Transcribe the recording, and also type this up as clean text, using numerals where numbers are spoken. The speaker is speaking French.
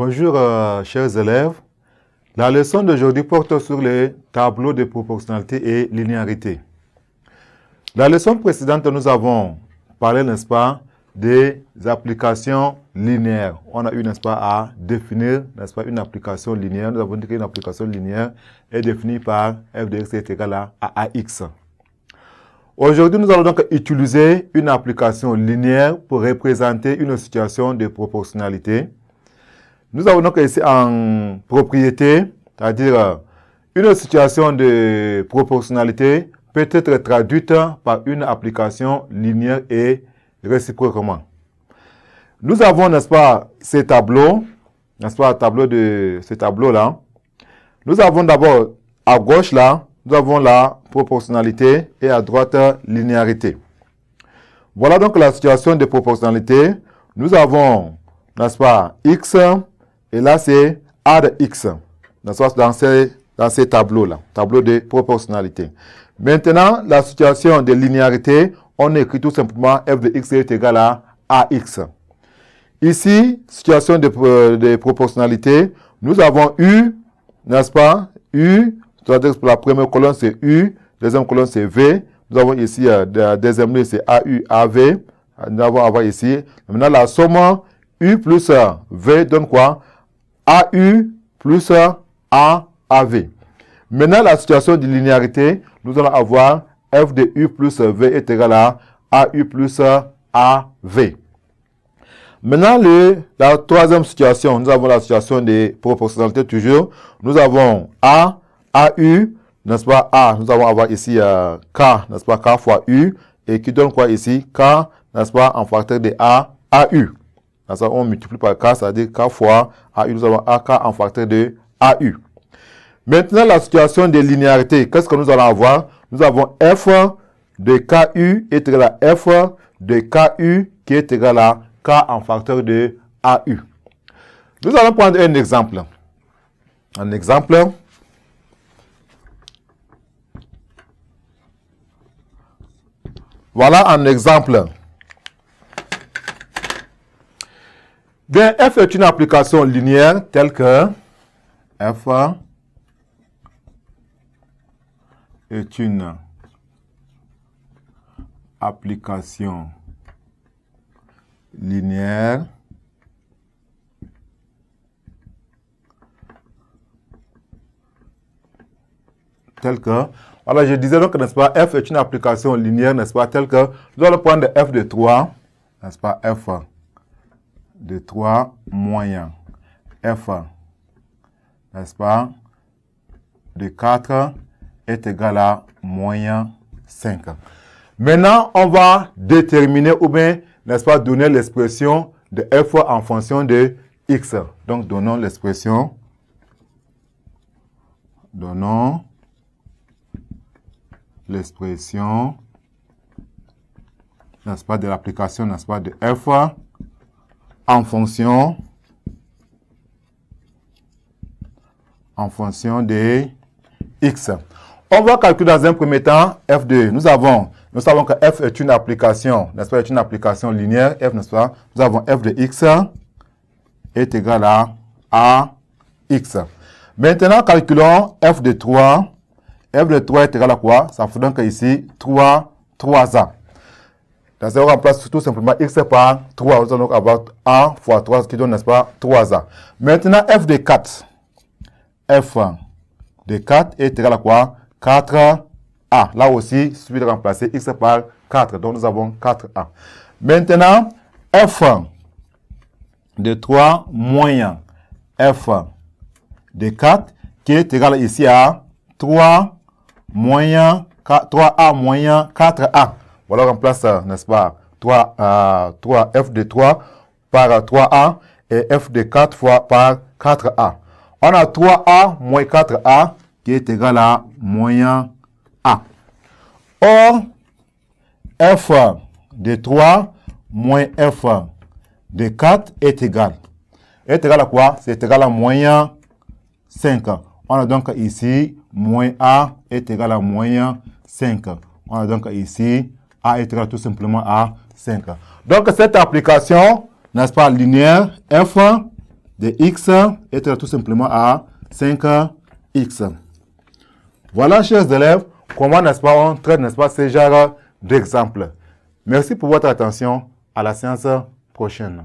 Bonjour chers élèves. La leçon d'aujourd'hui porte sur les tableaux de proportionnalité et linéarité. La leçon précédente, nous avons parlé, n'est-ce pas, des applications linéaires. On a eu, n'est-ce pas, à définir, n'est-ce pas, une application linéaire. Nous avons dit qu'une application linéaire est définie par f de x est égal à ax. Aujourd'hui, nous allons donc utiliser une application linéaire pour représenter une situation de proportionnalité. Nous avons donc ici en propriété, c'est-à-dire une situation de proportionnalité peut être traduite par une application linéaire et réciproquement. Nous avons, n'est-ce pas, ces tableaux, n'est-ce pas, ce tableau-là. Nous avons d'abord à gauche là, nous avons la proportionnalité et à droite linéarité. Voilà donc la situation de proportionnalité. Nous avons, n'est-ce pas, x. Et là, c'est A de x, dans ces tableaux-là, tableau de proportionnalité. Maintenant, la situation de linéarité, on écrit tout simplement f de x est égal à ax. Ici, situation de proportionnalité, nous avons u, n'est-ce pas, u, c'est-à-dire pour la première colonne, c'est u, deuxième colonne, c'est v. Nous avons ici, la deuxième ligne, c'est au, av. Nous avons avoir ici. Maintenant, la somme u plus v donne quoi? AU plus AAV. Maintenant, la situation de linéarité, nous allons avoir f de u plus v est égal à AU plus AV. Maintenant, la troisième situation, nous avons la situation de proportionnalité toujours. Nous avons AU, n'est-ce pas, A, nous allons avoir ici K, n'est-ce pas, K fois U, et qui donne quoi ici? K, n'est-ce pas, en facteur de AU. On multiplie par K, c'est-à-dire K fois AU, nous avons AK en facteur de AU. Maintenant, la situation de linéarité, qu'est-ce que nous allons avoir? Nous avons F de KU est égal à F de KU qui est égal à K en facteur de AU. Nous allons prendre un exemple. Un exemple. Voilà un exemple. Bien, f est une application linéaire telle que f est une application linéaire telle que, voilà, je disais donc, n'est-ce pas, f est une application linéaire, n'est-ce pas, telle que, nous allons prendre f de 3, n'est-ce pas, f de 3 moyen f, n'est-ce pas, de 4 est égal à moyen 5. Maintenant, on va déterminer ou bien, n'est-ce pas, donner l'expression de f en fonction de x. Donc, donnons l'expression, n'est-ce pas, de l'application, n'est-ce pas, de f en fonction de x. On va calculer dans un premier temps f de, nous savons que f est une application, n'est-ce pas, est une application linéaire, f, n'est-ce pas, nous avons f de x est égal à x. Maintenant, calculons f de 3. F de 3 est égal à quoi? Ça fait donc ici 3a. Dans on remplace tout simplement x par 3. Nous allons donc avoir a fois 3 qui donne, n'est-ce pas, 3a. Maintenant, f de 4. F de 4 est égal à quoi? 4a. Là aussi, il suffit de remplacer x par 4. Donc, nous avons 4a. Maintenant, f de 3 moins f de 4 qui est égal ici à 3a moins 4a. Voilà, on remplace, n'est-ce pas, 3f de 3 par 3a et f de 4 fois par 4a. On a 3a moins 4a qui est égal à moyen a. Or, f de 3 moins f de 4 est égal. Est égal à quoi? C'est égal à moyen 5. On a donc ici, moins a est égal à moyen 5. On a donc ici, a est égal tout simplement à 5. Donc, cette application, n'est-ce pas, linéaire, f de x est égal tout simplement à 5x. Voilà, chers élèves, comment, n'est-ce pas, on traite, n'est-ce pas, ces genres d'exemples. Merci pour votre attention. À la séance prochaine.